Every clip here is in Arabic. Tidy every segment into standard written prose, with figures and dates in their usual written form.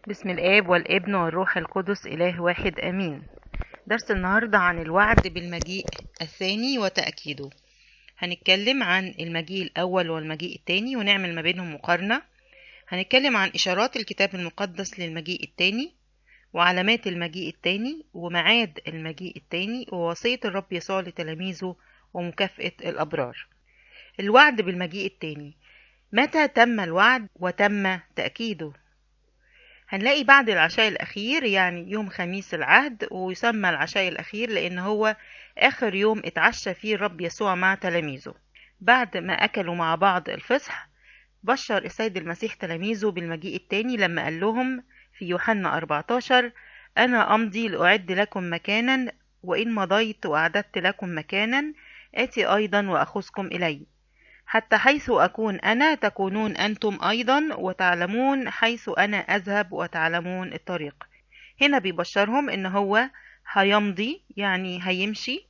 بسم الآب والابن والروح القدس إله واحد آمين. درس النهاردة عن الوعد بالمجيء الثاني وتأكيده. هنتكلم عن المجيء الأول والمجيء الثاني ونعمل ما بينهم مقارنة. هنتكلم عن إشارات الكتاب المقدس للمجيء الثاني وعلامات المجيء الثاني وميعاد المجيء الثاني ووصية الرب يسوع لتلاميذه ومكافأة الأبرار. الوعد بالمجيء الثاني، متى تم الوعد وتم تأكيده؟ هنلاقي بعد العشاء الأخير، يعني يوم خميس العهد، ويسمى العشاء الأخير لأن هو آخر يوم اتعشى فيه الرب يسوع مع تلاميذه. بعد ما أكلوا مع بعض الفصح، بشر السيد المسيح تلاميذه بالمجيء التاني لما قال لهم في يوحنا 14: أنا أمضي لأعد لكم مكانا، وإن مضيت وأعددت لكم مكانا آتي أيضا وأخذكم إلي، حتى حيث أكون أنا تكونون أنتم أيضا، وتعلمون حيث أنا أذهب وتعلمون الطريق. هنا بيبشرهم إن هو هيمضي، يعني هيمشي،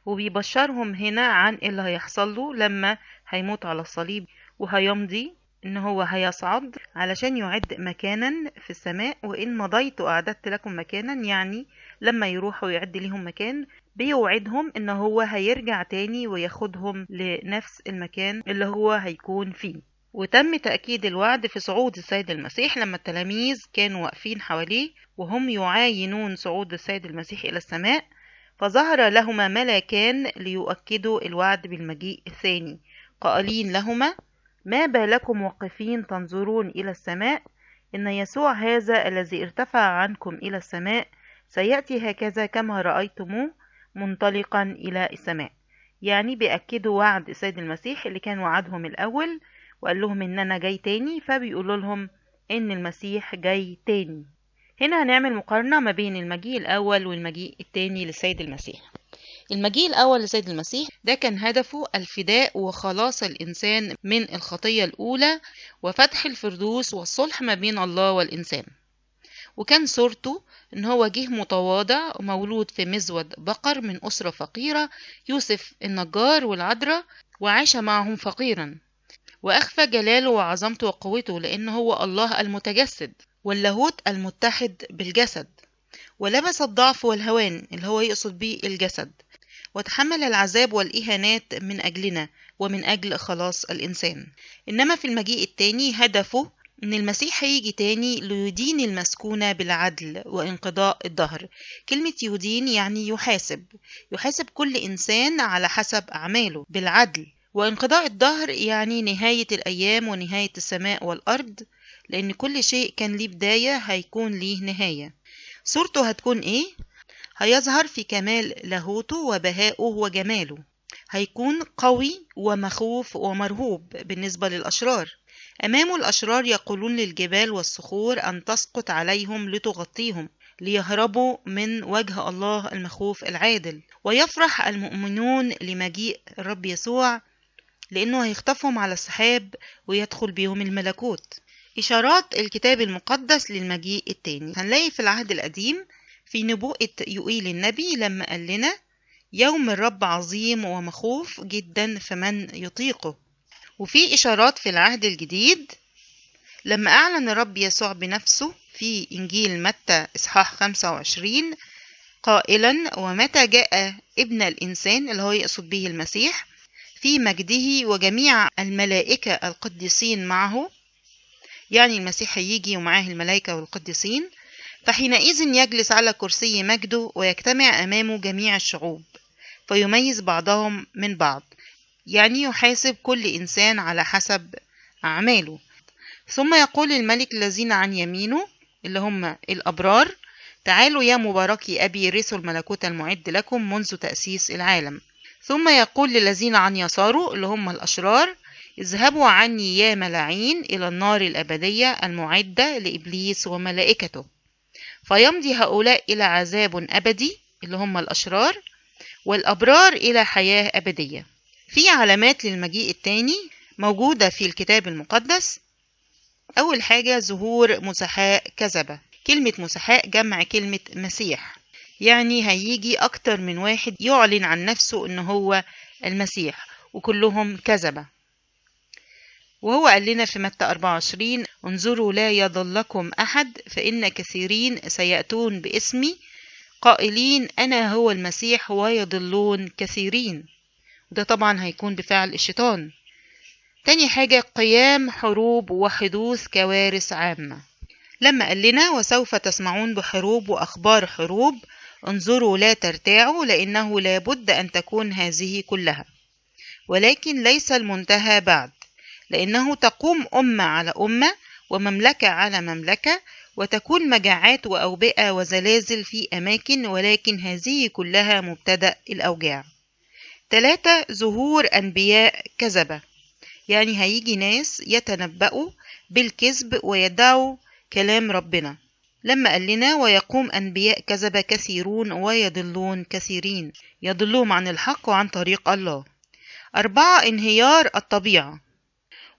وبيبشرهم هنا عن اللي هيحصل له لما هيموت على الصليب، وهيمضي إن هو هيصعد علشان يعد مكانا في السماء. وإن مضيت وأعددت لكم مكانا، يعني لما يروحوا يعد لهم مكان، بيوعدهم إن هو هيرجع تاني وياخدهم لنفس المكان اللي هو هيكون فيه. وتم تأكيد الوعد في صعود السيد المسيح لما التلاميذ كانوا واقفين حواليه وهم يعاينون صعود السيد المسيح إلى السماء، فظهر لهما ملاكان ليؤكدوا الوعد بالمجيء الثاني، قائلين لهما: ما بالكم واقفين تنظرون إلى السماء؟ إن يسوع هذا الذي ارتفع عنكم إلى السماء سيأتي هكذا كما رأيتموه منطلقا إلى السماء. يعني بيأكدوا وعد السيد المسيح اللي كان وعدهم الأول وقال لهم إن أنا جاي تاني، فبيقولوا لهم إن المسيح جاي تاني. هنا هنعمل مقارنة ما بين المجيء الأول والمجيء التاني للسيد المسيح. المجيء الأول لسيد المسيح ده كان هدفه الفداء وخلاص الإنسان من الخطية الأولى وفتح الفردوس والصلح ما بين الله والإنسان. وكان صورته إن هو جه متواضع ومولود في مزود بقر من أسرة فقيرة، يوسف النجار والعذراء، وعاش معهم فقيرا، وأخفى جلاله وعظمته وقوته لأنه هو الله المتجسد واللاهوت المتحد بالجسد، ولبس الضعف والهوان اللي هو يقصد بيه الجسد، وتحمل العذاب والإهانات من أجلنا ومن أجل خلاص الإنسان. إنما في المجيء التاني هدفه إن المسيح هيجي تاني ليدين المسكونة بالعدل وانقضاء الدهر. كلمة يدين يعني يحاسب كل إنسان على حسب أعماله بالعدل، وانقضاء الدهر يعني نهاية الأيام ونهاية السماء والأرض، لأن كل شيء كان ليه بداية هيكون ليه نهاية. صورته هتكون إيه؟ هيظهر في كمال لاهوته وبهائه وجماله، هيكون قوي ومخوف ومرهوب بالنسبة للأشرار. أمامه الأشرار يقولون للجبال والصخور أن تسقط عليهم لتغطيهم، ليهربوا من وجه الله المخوف العادل. ويفرح المؤمنون لمجيء الرب يسوع لأنه هيخطفهم على السحاب ويدخل بهم الملكوت. إشارات الكتاب المقدس للمجيء التاني هنلاقي في العهد القديم في نبوءة يوئيل النبي لما قال لنا: يوم الرب عظيم ومخوف جدا فمن يطيقه. وفي إشارات في العهد الجديد لما أعلن الرب يسوع بنفسه في إنجيل متى إصحاح 25 قائلا: ومتى جاء ابن الإنسان، اللي هو يقصد به المسيح، في مجده وجميع الملائكة القديسين معه، يعني المسيح هيجي ومعاه الملائكة والقديسين، فحينئذ يجلس على كرسي مجده ويجتمع أمامه جميع الشعوب فيميز بعضهم من بعض، يعني يحاسب كل إنسان على حسب أعماله. ثم يقول الملك الذين عن يمينه اللي هم الأبرار: تعالوا يا مباركي أبي رثوا الملكوت المعد لكم منذ تأسيس العالم. ثم يقول للذين عن يساره اللي هم الأشرار: اذهبوا عني يا ملاعين إلى النار الأبدية المعدة لإبليس وملائكته. فيمضي هؤلاء إلى عذاب أبدي اللي هم الأشرار، والأبرار إلى حياة أبدية. في علامات للمجيء التاني موجودة في الكتاب المقدس. أول حاجة ظهور مسحاء كذبة. كلمة مسحاء جمع كلمة مسيح، يعني هيجي أكتر من واحد يعلن عن نفسه إنه هو المسيح وكلهم كذبة. وهو قال لنا في متى 24: انظروا لا يضلكم أحد، فإن كثيرين سيأتون باسمي قائلين أنا هو المسيح، ويضلون كثيرين. ده طبعا هيكون بفعل الشيطان. تاني حاجة، قيام حروب وحدوث كوارث عامة. لما قال لنا وسوف تسمعون بحروب وأخبار حروب، انظروا لا ترتاعوا، لأنه لابد أن تكون هذه كلها، ولكن ليس المنتهى بعد، لأنه تقوم أمة على أمة ومملكة على مملكة، وتكون مجاعات وأوبئة وزلازل في أماكن، ولكن هذه كلها مبتدأ الأوجاع. 3، ظهور أنبياء كذبة، يعني هيجي ناس يتنبأوا بالكذب ويدعوا كلام ربنا. لما قال لنا ويقوم أنبياء كذبة كثيرون ويضلون كثيرين، يضلهم عن الحق وعن طريق الله. 4، انهيار الطبيعة،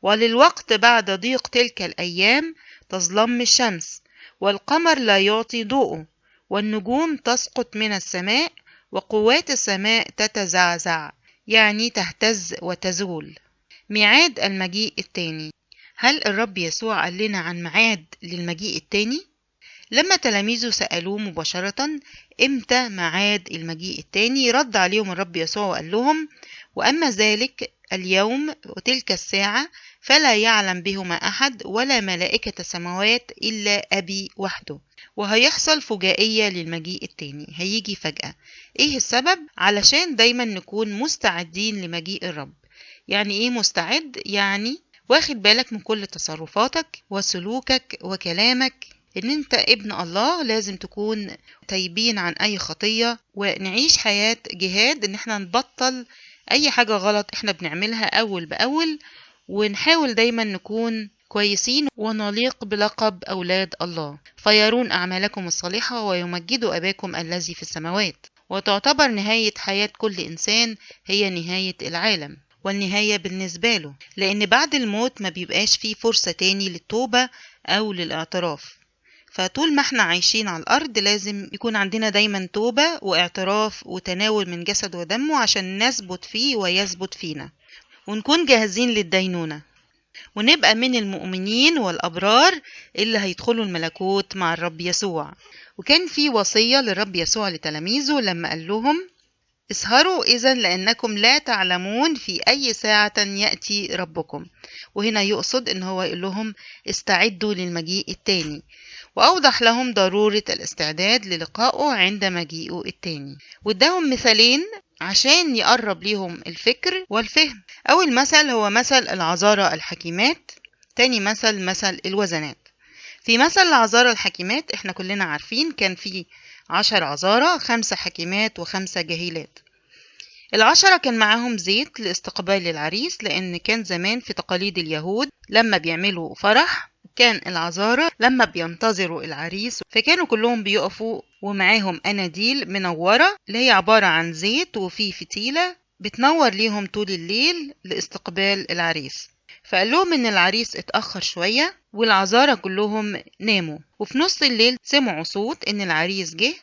وللوقت بعد ضيق تلك الأيام تظلم الشمس، والقمر لا يعطي ضوءه، والنجوم تسقط من السماء، وقوات السماء تتزعزع، يعني تهتز وتزول. ميعاد المجيء التاني. هل الرب يسوع قال لنا عن ميعاد للمجيء التاني؟ لما تلاميذه سألوه مباشرة امتى ميعاد المجيء التاني، رد عليهم الرب يسوع وقال لهم: وأما ذلك اليوم وتلك الساعة فلا يعلم بهما أحد ولا ملائكة السماوات إلا أبي وحده. وهيحصل فجائية للمجيء التاني، هيجي فجأة. إيه السبب؟ علشان دايما نكون مستعدين لمجيء الرب. يعني إيه مستعد؟ يعني واخد بالك من كل تصرفاتك وسلوكك وكلامك، إن أنت ابن الله، لازم تكون تايبين عن أي خطية، ونعيش حياة جهاد إن احنا نبطل أي حاجة غلط احنا بنعملها أول بأول، ونحاول دايما نكون كويسين ونليق بلقب أولاد الله. فيرون أعمالكم الصالحة ويمجدوا أباكم الذي في السماوات. وتعتبر نهاية حياة كل إنسان هي نهاية العالم والنهاية بالنسبة له، لأن بعد الموت ما بيبقاش فيه فرصة تاني للتوبة أو للاعتراف. فطول ما احنا عايشين على الأرض لازم يكون عندنا دايما توبة واعتراف وتناول من جسد ودمه عشان نثبت فيه ويثبت فينا، ونكون جاهزين للدينونة، ونبقى من المؤمنين والأبرار اللي هيدخلوا الملكوت مع الرب يسوع. وكان في وصية للرب يسوع لتلاميذه لما قال لهم: اسهروا إذن لأنكم لا تعلمون في أي ساعة يأتي ربكم. وهنا يقصد إن هو يقول لهم استعدوا للمجيء التاني، وأوضح لهم ضرورة الاستعداد للقائه عند مجيئه التاني، واداهم مثالين عشان يقرب ليهم الفكر والفهم. أول مثل هو مثل العذارى الحكيمات، تاني مثل الوزنات. في مثل العذارى الحكيمات احنا كلنا عارفين كان في 10 عذارى، 5 حكيمات و5 جاهلات. 10 كان معاهم زيت لاستقبال العريس، لأن كان زمان في تقاليد اليهود لما بيعملوا فرح كان العذارى لما بينتظروا العريس فكانوا كلهم بيقفوا ومعاهم أناديل منورة، اللي هي عبارة عن زيت وفي فتيلة بتنور ليهم طول الليل لاستقبال العريس. فقال لهم إن العريس اتأخر شوية والعذارى كلهم ناموا، وفي نص الليل سمعوا صوت إن العريس جه،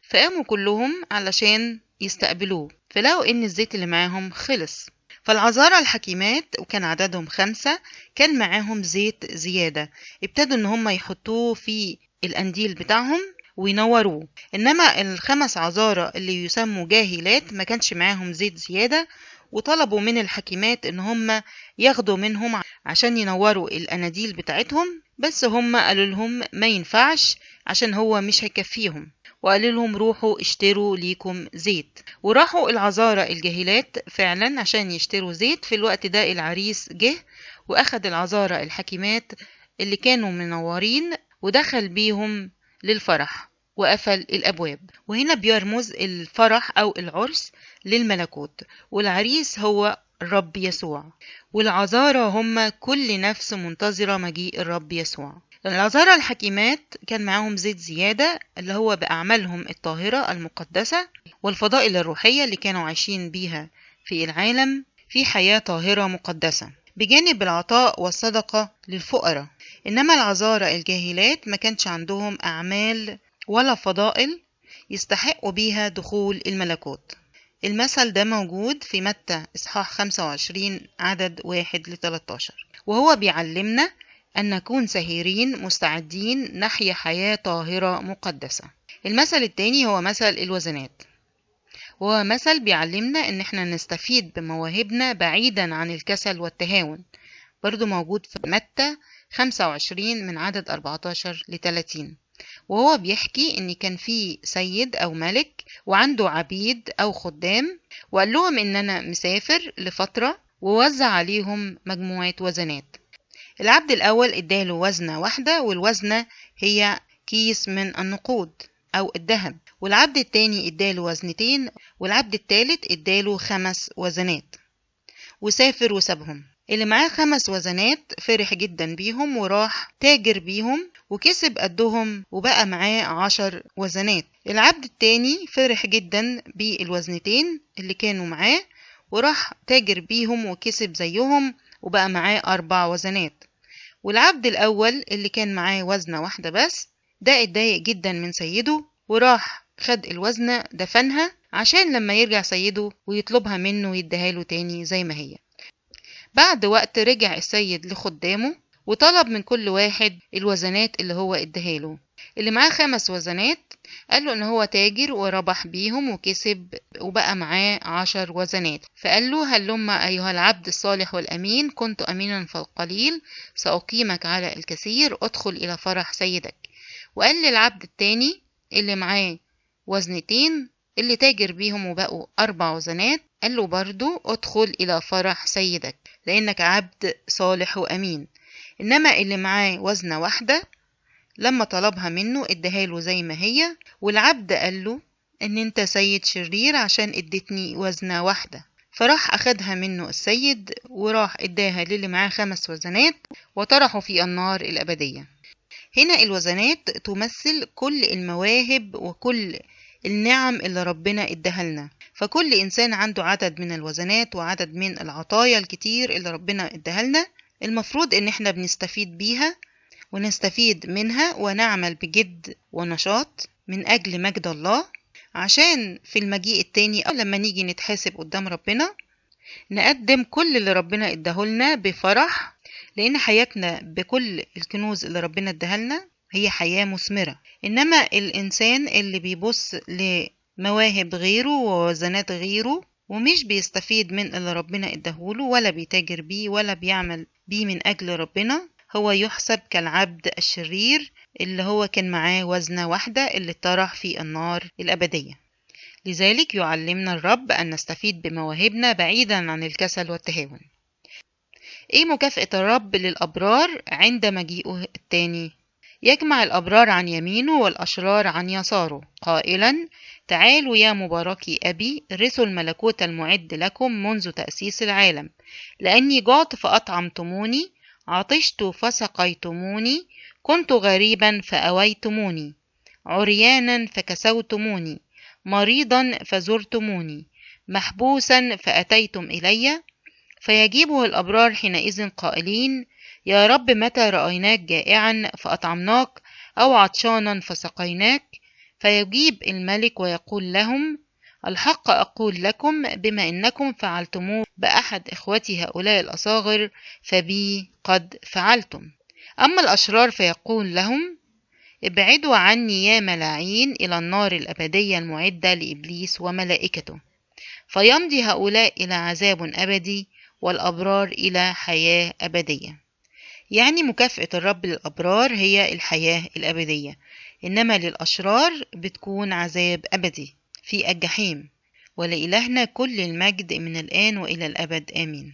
فقاموا كلهم علشان يستقبلوه، فلقوا إن الزيت اللي معاهم خلص. فالعذارى الحكيمات وكان عددهم 5 كان معاهم زيت زيادة، ابتدوا إن هم يحطوه في الأنديل بتاعهم وينوروه. إنما ال5 عذارى اللي يسموا جاهلات ما كانش معاهم زيت زيادة، وطلبوا من الحكيمات إن هم ياخدوا منهم عشان ينوروا الأناديل بتاعتهم، بس هم قالوا لهم ما ينفعش عشان هو مش هيكفيهم، وقالوا لهم روحوا اشتروا ليكم زيت. وراحوا العذارى الجاهلات فعلا عشان يشتروا زيت. في الوقت ده العريس جه وأخد العذارى الحكيمات اللي كانوا منورين ودخل بيهم للفرح وقفل الأبواب. وهنا بيرمز الفرح أو العرس للملكوت، والعريس هو الرب يسوع، والعذارى هم كل نفس منتظرة مجيء الرب يسوع. العذارى الحكيمات كان معاهم زيت زيادة اللي هو بأعمالهم الطاهرة المقدسة والفضائل الروحية اللي كانوا عايشين بيها في العالم في حياة طاهرة مقدسة، بجانب العطاء والصدقة للفقراء. إنما العذارى الجاهلات ما كانش عندهم أعمال ولا فضائل يستحقوا بيها دخول الملكوت. المثل ده موجود في متى إصحاح 25 عدد 1-13. وهو بيعلمنا أن نكون سهيرين مستعدين نحيا حياة طاهرة مقدسة. المثل التاني هو مثل الوزنات، وهو مثل بيعلمنا أن احنا نستفيد بمواهبنا بعيدا عن الكسل والتهاون. برضو موجود في متى 25 من عدد 14 ل 30. وهو بيحكي ان كان في سيد او ملك وعنده عبيد او خدام، وقال لهم ان انا مسافر لفترة، ووزع عليهم مجموعة وزنات. العبد الاول اداله وزنة واحدة، والوزنة هي كيس من النقود او الذهب. والعبد التاني اداله وزنتين، والعبد التالت اداله 5 وزنات، وسافر وسابهم. اللي معاه 5 وزنات فرح جدا بيهم وراح تاجر بيهم وكسب قدهم وبقى معاه 10 وزنات. العبد التاني فرح جدا بالوزنتين اللي كانوا معاه وراح تاجر بيهم وكسب زيهم وبقى معاه 4 وزنات. والعبد الأول اللي كان معاه وزنة واحدة بس، ده اتضايق جدا من سيده وراح خد الوزنة دفنها عشان لما يرجع سيده ويطلبها منه ويديها له تاني زي ما هي. بعد وقت رجع السيد لخدامه وطلب من كل واحد الوزنات اللي هو اداهاله. اللي معاه 5 وزنات قال له ان هو تاجر وربح بيهم وكسب وبقى معاه 10 وزنات، فقال له هلما ايها العبد الصالح والامين، كنت امينا في القليل ساقيمك على الكثير، ادخل الى فرح سيدك. وقال للعبد التاني اللي معاه وزنتين اللي تاجر بيهم وبقوا 4 وزنات، قال له برضو ادخل إلى فرح سيدك لأنك عبد صالح وأمين. إنما اللي معاه وزنة واحدة لما طلبها منه اداها زي ما هي، والعبد قال له إن أنت سيد شرير عشان ادتني وزنة واحدة. فراح أخدها منه السيد وراح اداها للي معاه 5 وزنات وطرحوا في النار الأبدية. هنا الوزنات تمثل كل المواهب وكل النعم اللي ربنا اداها لنا. فكل إنسان عنده عدد من الوزنات وعدد من العطايا الكتير اللي ربنا اداها لنا، المفروض إن احنا بنستفيد بيها ونستفيد منها ونعمل بجد ونشاط من أجل مجد الله، عشان في المجيء التاني أو لما نيجي نتحاسب قدام ربنا نقدم كل اللي ربنا اداهولنا بفرح، لأن حياتنا بكل الكنوز اللي ربنا اداها لنا هي حياة مثمرة. إنما الإنسان اللي بيبص لمواهب غيره ووزنات غيره ومش بيستفيد من اللي ربنا اداهوله ولا بيتاجر بيه ولا بيعمل بيه من أجل ربنا، هو يحسب كالعبد الشرير اللي هو كان معاه وزنة واحدة اللي طرح في النار الأبدية. لذلك يعلمنا الرب أن نستفيد بمواهبنا بعيدا عن الكسل والتهاون. إيه مكافأة الرب للأبرار عند مجيئه التاني؟ يجمع الأبرار عن يمينه والأشرار عن يساره، قائلا: تعالوا يا مباركي أبي، رثوا الملكوت المعد لكم منذ تأسيس العالم. لأني جعت فأطعمتموني، عطشت فسقيتموني، كنت غريبا فأويتموني، عريانا فكسوتموني، مريضا فزرتموني، محبوسا فأتيتم إلي. فيجيبه الأبرار حينئذ قائلين: يا رب، متى رأيناك جائعا فأطعمناك، أو عطشانا فسقيناك؟ فيجيب الملك ويقول لهم: الحق أقول لكم، بما إنكم فعلتموه بأحد إخوتي هؤلاء الأصاغر فبي قد فعلتم. أما الأشرار فيقول لهم: ابعدوا عني يا ملاعين إلى النار الأبدية المعدة لإبليس وملائكته. فيمضي هؤلاء إلى عذاب أبدي والأبرار إلى حياة أبدية. يعني مكافأة الرب للأبرار هي الحياة الأبدية، إنما للأشرار بتكون عذاب أبدي في الجحيم. ولإلهنا كل المجد من الآن وإلى الأبد، آمين.